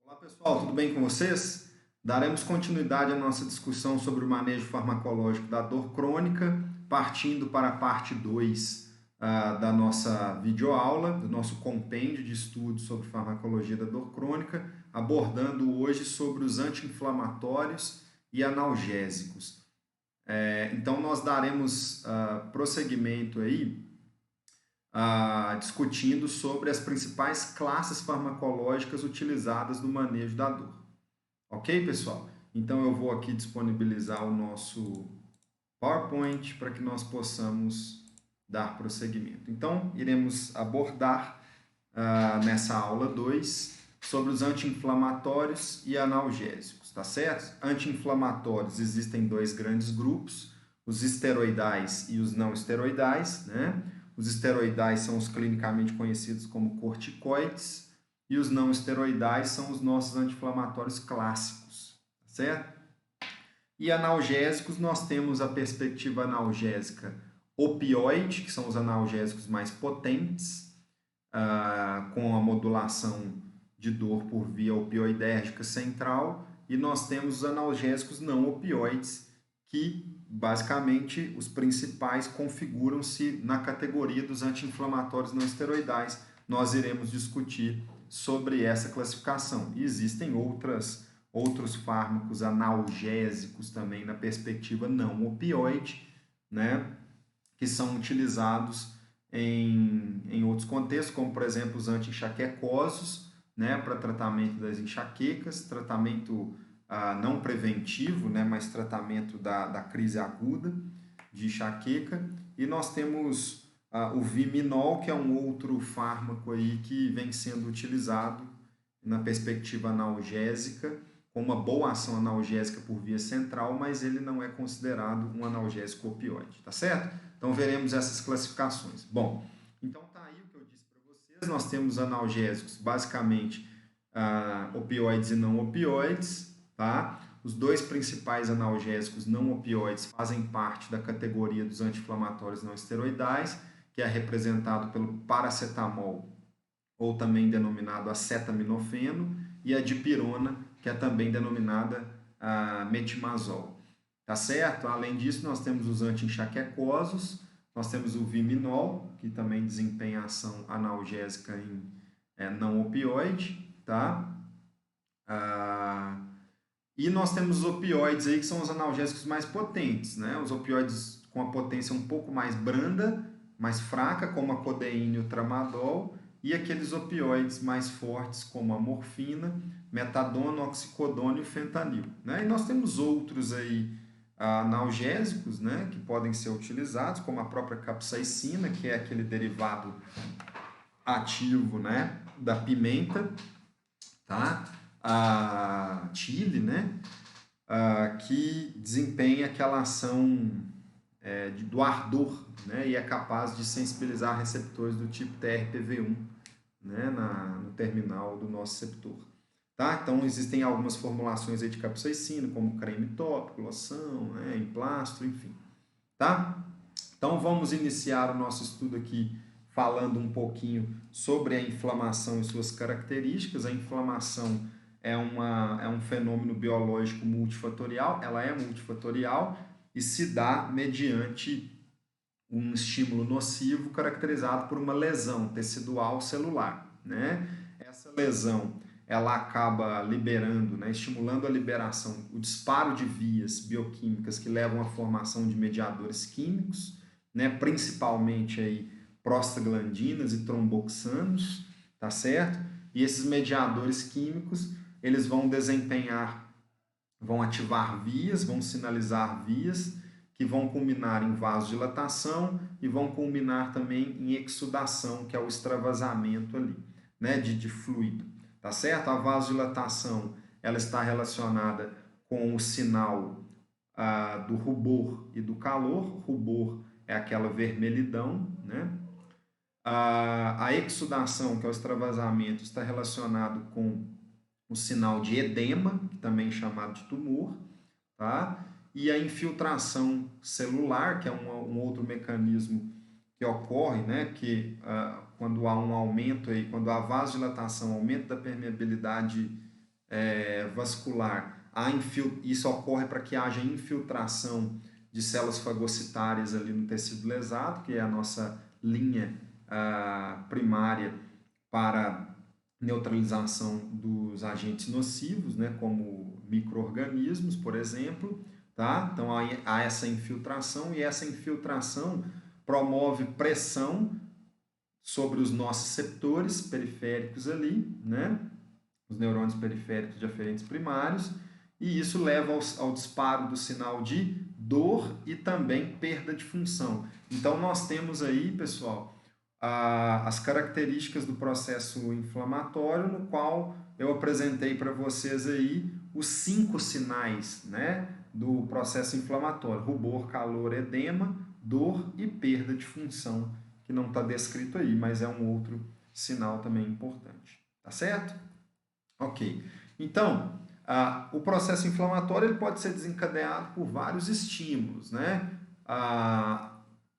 Olá pessoal, tudo bem com vocês? Daremos continuidade à nossa discussão sobre o manejo farmacológico da dor crônica, partindo para a parte 2 da nossa videoaula, do nosso compêndio de estudos sobre farmacologia da dor crônica, abordando hoje sobre os anti-inflamatórios e analgésicos. Então nós daremos prosseguimento aí discutindo sobre as principais classes farmacológicas utilizadas no manejo da dor. Ok, pessoal? Então eu vou aqui disponibilizar o nosso PowerPoint para que nós possamos dar prosseguimento. Então, iremos abordar nessa aula 2 sobre os anti-inflamatórios e analgésicos, tá certo? Anti-inflamatórios existem dois grandes grupos, os esteroidais e os não esteroidais, né? Os esteroidais são os clinicamente conhecidos como corticoides e os não esteroidais são os nossos anti-inflamatórios clássicos, certo? E analgésicos, nós temos a perspectiva analgésica opioide, que são os analgésicos mais potentes, com a modulação de dor por via opioidérgica central, e nós temos os analgésicos não opioides, que basicamente os principais configuram-se na categoria dos anti-inflamatórios não esteroidais. Nós iremos discutir sobre essa classificação. E existem outros fármacos analgésicos também na perspectiva não opioide, né, que são utilizados em outros contextos, como por exemplo os anti-enxaquecosos, né, para tratamento das enxaquecas, tratamento não preventivo, né, mas tratamento da crise aguda de enxaqueca. E nós temos o Viminol, que é um outro fármaco aí que vem sendo utilizado na perspectiva analgésica, com uma boa ação analgésica por via central, mas ele não é considerado um analgésico opioide, tá certo? Então veremos essas classificações. Bom, então tá aí o que eu disse para vocês. Nós temos analgésicos, basicamente opioides e não opioides, tá? Os dois principais analgésicos não opioides fazem parte da categoria dos anti-inflamatórios não esteroidais, que é representado pelo paracetamol, ou também denominado acetaminofeno, e a dipirona, que é também denominada metimazol. Tá certo? Além disso, nós temos os anti-enxaquecosos, nós temos o Viminol, que também desempenha ação analgésica em não opioide, tá? E nós temos os opioides aí, que são os analgésicos mais potentes, né? Os opioides com a potência um pouco mais branda, mais fraca, como a codeína e o tramadol, e aqueles opioides mais fortes, como a morfina, metadona, oxicodona e o fentanil, né? E nós temos outros aí analgésicos, né, que podem ser utilizados, como a própria capsaicina, que é aquele derivado ativo, né, da pimenta, tá? A chile, né, que desempenha aquela ação do ardor, né, e é capaz de sensibilizar receptores do tipo TRPV1, né, no terminal do nosso receptor. Tá? Então existem algumas formulações aí de capsaicina, como creme tópico, loção, né, emplastro, enfim. Tá? Então vamos iniciar o nosso estudo aqui falando um pouquinho sobre a inflamação e suas características. A inflamação é um fenômeno biológico multifatorial, ela é multifatorial e se dá mediante um estímulo nocivo caracterizado por uma lesão tecidual celular, né? Essa lesão ela acaba liberando, né, estimulando a liberação, o disparo de vias bioquímicas que levam à formação de mediadores químicos, né, principalmente aí prostaglandinas e tromboxanos, tá certo? E esses mediadores químicos, eles vão ativar vias, vão sinalizar vias que vão culminar em vasodilatação e vão culminar também em exsudação, que é o extravasamento ali, né, de fluido. Tá certo? A vasodilatação ela está relacionada com o sinal do rubor e do calor. Rubor é aquela vermelhidão, né? A exsudação, que é o extravasamento, está relacionado com o sinal de edema, que também é chamado de tumor, tá? E a infiltração celular, que é um outro mecanismo que ocorre, né, que quando há um aumento aí, quando a vasodilatação aumenta da permeabilidade vascular, isso ocorre para que haja infiltração de células fagocitárias ali no tecido lesado, que é a nossa linha primária para neutralização dos agentes nocivos, né, como micro-organismos, por exemplo. Tá? Então há essa infiltração, e essa infiltração promove pressão sobre os nossos receptores periféricos ali, né? Os neurônios periféricos de aferentes primários, e isso leva ao disparo do sinal de dor e também perda de função. Então nós temos aí, pessoal, as características do processo inflamatório, no qual eu apresentei para vocês aí os 5 sinais, né, do processo inflamatório: rubor, calor, edema, dor e perda de função, que não está descrito aí, mas é um outro sinal também importante. Tá certo? Ok. Então, o processo inflamatório ele pode ser desencadeado por vários estímulos, né?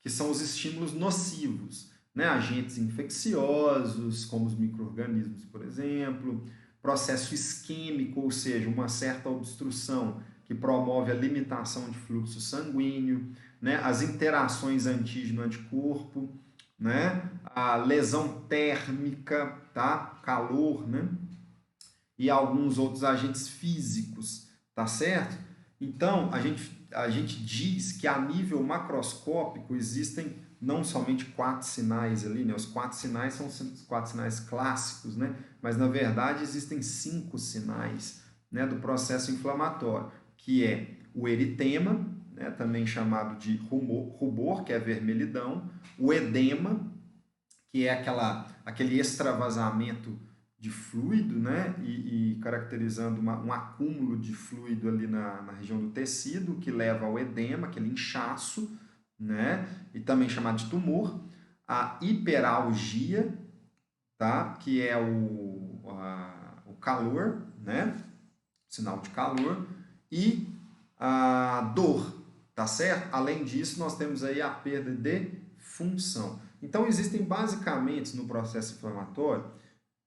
Que são os estímulos nocivos, né? Agentes infecciosos, como os micro-organismos, por exemplo, processo isquêmico, ou seja, uma certa obstrução que promove a limitação de fluxo sanguíneo, né? As interações antígeno-anticorpo, né? A lesão térmica, tá? Calor, né? E alguns outros agentes físicos, tá certo? Então, a gente diz que a nível macroscópico existem não somente 4 sinais ali, né? Os 4 sinais são os 4 sinais clássicos, né? Mas, na verdade, existem 5 sinais, né, do processo inflamatório, que é o eritema, né, também chamado de rubor, que é vermelhidão, o edema, que é aquele extravasamento de fluido, né? E caracterizando um acúmulo de fluido ali na região do tecido, que leva ao edema, aquele inchaço, né? E também chamado de tumor. A hiperalgia, tá? Que é o calor, né? Sinal de calor. E a dor, tá certo? Além disso, nós temos aí a perda de função. Então, existem basicamente no processo inflamatório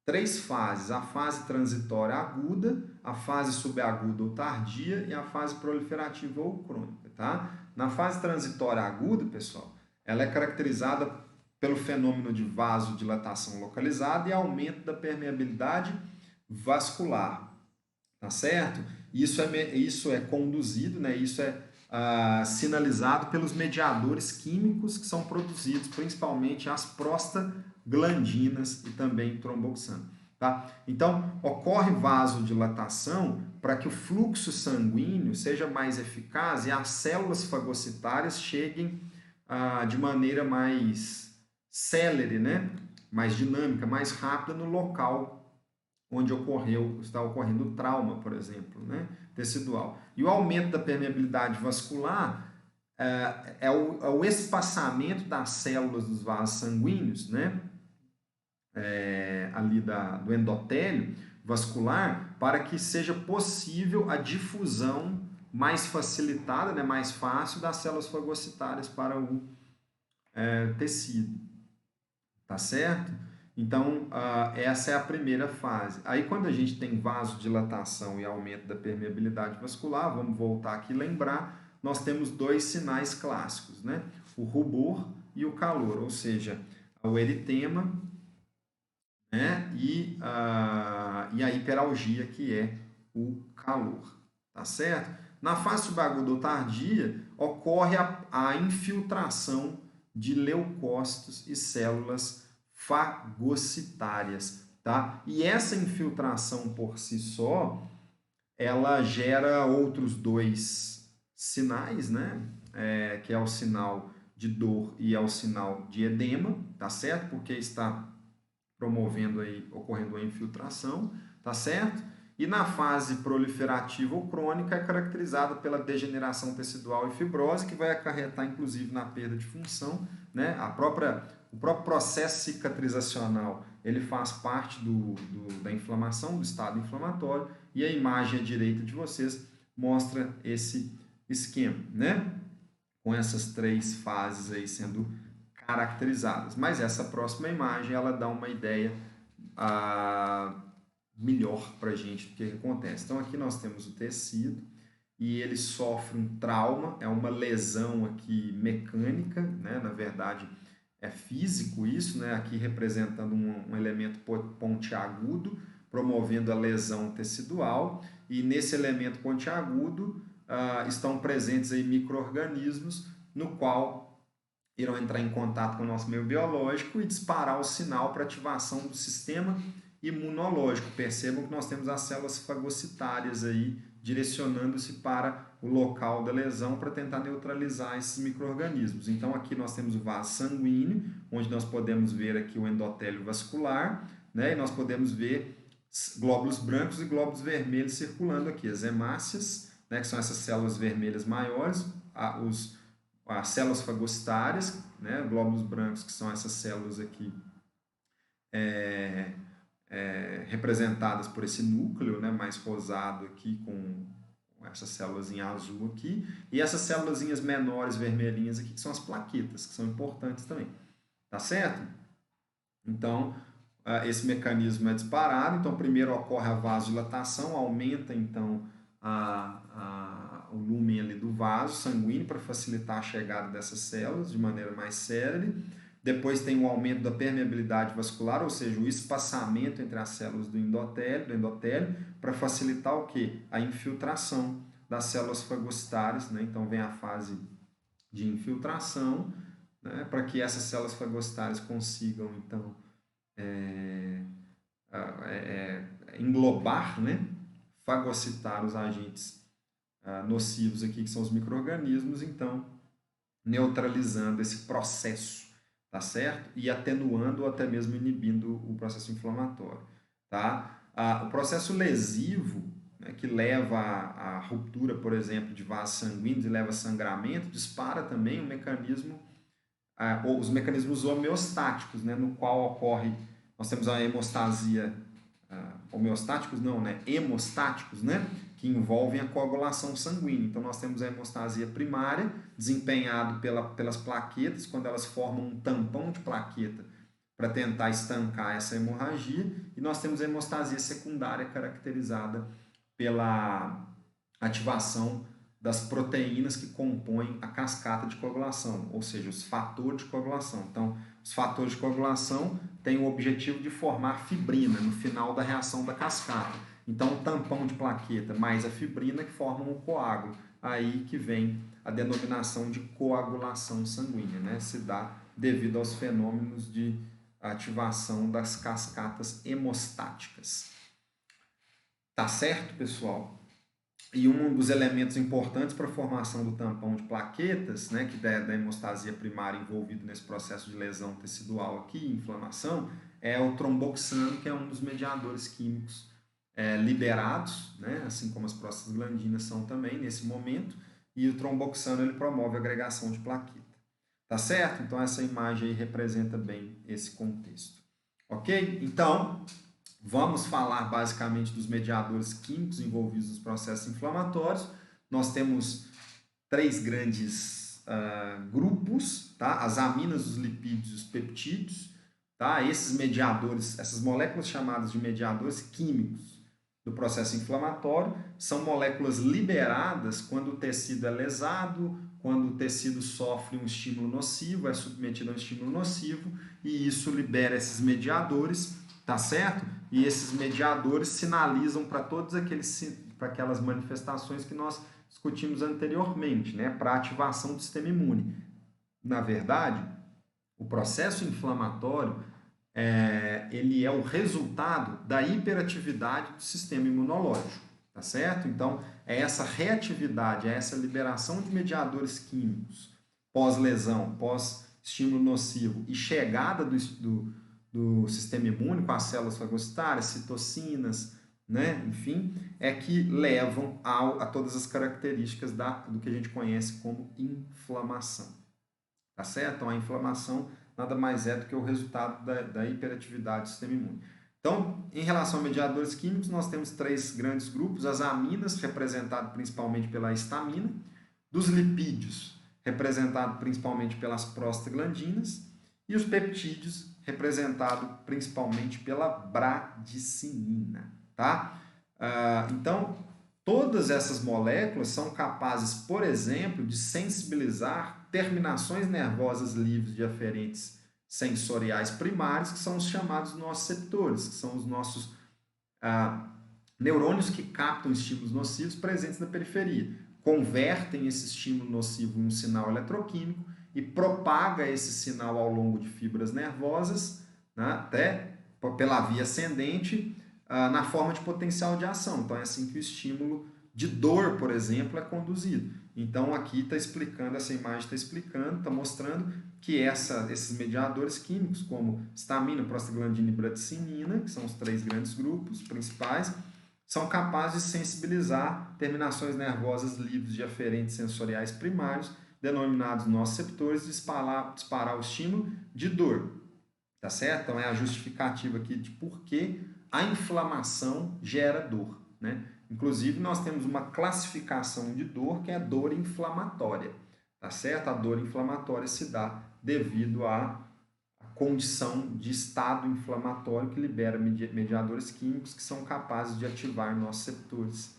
3 fases: a fase transitória aguda, a fase subaguda ou tardia e a fase proliferativa ou crônica. Tá? Na fase transitória aguda, pessoal, ela é caracterizada pelo fenômeno de vasodilatação localizada e aumento da permeabilidade vascular. Tá certo? Isso é conduzido, né? Isso é sinalizado pelos mediadores químicos que são produzidos, principalmente as prostaglandinas e também tromboxano. Tá? Então, ocorre vasodilatação para que o fluxo sanguíneo seja mais eficaz e as células fagocitárias cheguem de maneira mais célere, né? Mais dinâmica, mais rápida no local onde está ocorrendo o trauma, por exemplo, né, tecidual. E o aumento da permeabilidade vascular é o espaçamento das células dos vasos sanguíneos, né, ali do endotélio vascular, para que seja possível a difusão mais facilitada, né, mais fácil das células fagocitárias para o tecido. Tá certo? Então, essa é a primeira fase. Aí, quando a gente tem vasodilatação e aumento da permeabilidade vascular, vamos voltar aqui e lembrar, nós temos 2 sinais clássicos, né? O rubor e o calor, ou seja, o eritema, né? E a hiperalgia, que é o calor. Tá certo? Na fase subaguda ou tardia, ocorre a infiltração de leucócitos e células fagocitárias, tá? E essa infiltração por si só, ela gera outros 2 sinais, né? Que é o sinal de dor e é o sinal de edema, tá certo? Porque está promovendo aí, ocorrendo a infiltração, tá certo? E na fase proliferativa ou crônica é caracterizada pela degeneração tecidual e fibrose, que vai acarretar inclusive na perda de função, né? O próprio processo cicatrizacional, ele faz parte da inflamação, do estado inflamatório, e a imagem à direita de vocês mostra esse esquema, né? Com essas 3 fases aí sendo caracterizadas. Mas essa próxima imagem, ela dá uma ideia melhor para a gente do que acontece. Então aqui nós temos o tecido e ele sofre um trauma, é uma lesão aqui mecânica, né? Na verdade é físico isso, né? Aqui representando um elemento pontiagudo, promovendo a lesão tecidual, e nesse elemento pontiagudo estão presentes aí micro-organismos no qual irão entrar em contato com o nosso meio biológico e disparar o sinal para ativação do sistema imunológico. Percebam que nós temos as células fagocitárias aí direcionando-se para o local da lesão para tentar neutralizar esses micro-organismos. Então aqui nós temos o vaso sanguíneo, onde nós podemos ver aqui o endotélio vascular, né? E nós podemos ver glóbulos brancos e glóbulos vermelhos circulando aqui, as hemácias, né? Que são essas células vermelhas maiores, as células fagocitárias, né? Glóbulos brancos, que são essas células aqui representadas por esse núcleo, né, mais rosado aqui com essas células em azul aqui, e essas células menores vermelhinhas aqui, que são as plaquetas, que são importantes também, tá certo? Então, esse mecanismo é disparado, então primeiro ocorre a vasodilatação, aumenta então o lumen ali do vaso sanguíneo para facilitar a chegada dessas células de maneira mais célere. Depois tem o aumento da permeabilidade vascular, ou seja, o espaçamento entre as células do endotélio para facilitar o quê? A infiltração das células fagocitárias, né? Então vem a fase de infiltração, né? Para que essas células fagocitárias consigam, então, englobar, né? Fagocitar os agentes nocivos aqui, que são os micro-organismos, então, neutralizando esse processo, tá certo? E atenuando ou até mesmo inibindo o processo inflamatório, tá? O processo lesivo, né, que leva à ruptura, por exemplo, de vasos sanguíneos e leva a sangramento, dispara também o mecanismo, ou os mecanismos homeostáticos, né, no qual ocorre, nós temos a hemostasia, homeostáticos não, né, hemostáticos, né, que envolvem a coagulação sanguínea. Então, nós temos a hemostasia primária, desempenhado pelas plaquetas, quando elas formam um tampão de plaqueta para tentar estancar essa hemorragia, e nós temos a hemostasia secundária, caracterizada pela ativação das proteínas que compõem a cascata de coagulação, ou seja, os fatores de coagulação. Então, os fatores de coagulação têm o objetivo de formar fibrina no final da reação da cascata. Então, o tampão de plaqueta mais a fibrina que formam o coágulo. Aí que vem a denominação de coagulação sanguínea, né? Se dá devido aos fenômenos de ativação das cascatas hemostáticas. Tá certo, pessoal? E um dos elementos importantes para a formação do tampão de plaquetas, né, que da hemostasia primária envolvido nesse processo de lesão tecidual aqui, inflamação, é o tromboxano, que é um dos mediadores químicos liberados, né, assim como as prostaglandinas são também nesse momento, e o tromboxano ele promove a agregação de plaqueta. Tá certo? Então essa imagem aí representa bem esse contexto. Ok? Então, vamos falar basicamente dos mediadores químicos envolvidos nos processos inflamatórios. Nós temos três grandes grupos, tá? As aminas, os lipídios e os peptídeos. Tá? Esses mediadores, essas moléculas chamadas de mediadores químicos do processo inflamatório, são moléculas liberadas quando o tecido é lesado, quando o tecido sofre um estímulo nocivo, é submetido a um estímulo nocivo, e isso libera esses mediadores, tá certo? E esses mediadores sinalizam para aquelas manifestações que nós discutimos anteriormente, né? Para a ativação do sistema imune. Na verdade, o processo inflamatório ele é o resultado da hiperatividade do sistema imunológico, tá certo? Então, é essa reatividade, é essa liberação de mediadores químicos pós-lesão, pós-estímulo nocivo e chegada do sistema imune com as células fagocitárias, citocinas, né? Enfim, é que levam a todas as características do que a gente conhece como inflamação, tá certo? Então, a inflamação nada mais é do que o resultado da hiperatividade do sistema imune. Então, em relação a mediadores químicos, nós temos três grandes grupos: as aminas, representado principalmente pela histamina, dos lipídios, representado principalmente pelas prostaglandinas, e os peptídeos, representado principalmente pela bradicinina. tá? Então, todas essas moléculas são capazes, por exemplo, de sensibilizar terminações nervosas livres de aferentes sensoriais primários, que são os chamados nociceptores, que são os nossos neurônios que captam estímulos nocivos presentes na periferia, convertem esse estímulo nocivo em um sinal eletroquímico e propaga esse sinal ao longo de fibras nervosas, né, até pela via ascendente, na forma de potencial de ação. Então, é assim que o estímulo de dor, por exemplo, é conduzido. Então, aqui está explicando, essa imagem está explicando, está mostrando que esses mediadores químicos, como histamina, prostaglandina e bradicinina, que são os 3 grandes grupos principais, são capazes de sensibilizar terminações nervosas livres de aferentes sensoriais primários, denominados nociceptores, de disparar o estímulo de dor. Tá certo? Então, é a justificativa aqui de por que a inflamação gera dor, né? Inclusive, nós temos uma classificação de dor que é a dor inflamatória, tá certo? A dor inflamatória se dá devido à condição de estado inflamatório que libera mediadores químicos que são capazes de ativar nossos receptores,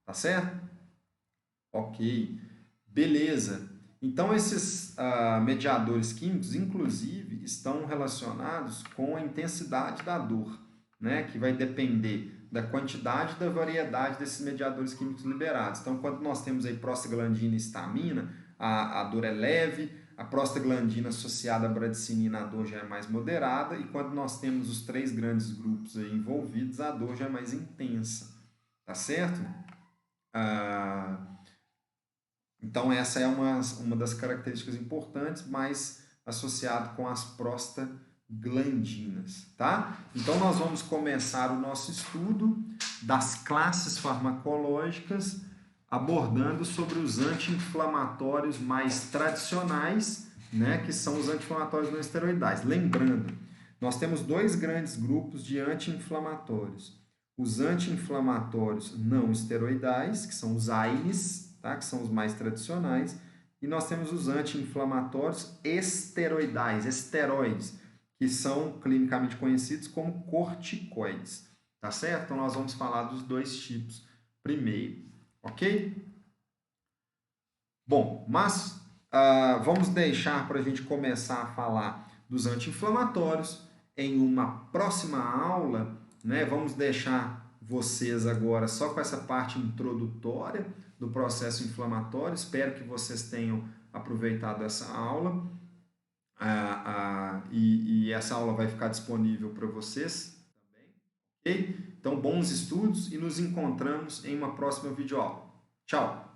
tá certo? Ok, beleza. Então, esses mediadores químicos, inclusive, estão relacionados com a intensidade da dor, né? Que vai depender da quantidade e da variedade desses mediadores químicos liberados. Então, quando nós temos aí prostaglandina e histamina, a dor é leve, a prostaglandina associada à bradicinina, a dor já é mais moderada, e quando nós temos os 3 grandes grupos aí envolvidos, a dor já é mais intensa, tá certo? Então, essa é uma das características importantes, mais associado com as prostaglandinas, tá? Então, nós vamos começar o nosso estudo das classes farmacológicas, abordando sobre os anti-inflamatórios mais tradicionais, né, que são os anti-inflamatórios não esteroidais. Lembrando, nós temos 2 grandes grupos de anti-inflamatórios. Os anti-inflamatórios não esteroidais, que são os AINES, tá? Que são os mais tradicionais, e nós temos os anti-inflamatórios esteroidais, esteroides, que são clinicamente conhecidos como corticoides, tá certo? Então, nós vamos falar dos 2 tipos primeiro, ok? Bom, mas vamos deixar para a gente começar a falar dos anti-inflamatórios em uma próxima aula, né? Vamos deixar vocês agora só com essa parte introdutória do processo inflamatório. Espero que vocês tenham aproveitado essa aula e essa aula vai ficar disponível para vocês também, ok? Então, bons estudos e nos encontramos em uma próxima videoaula. Tchau!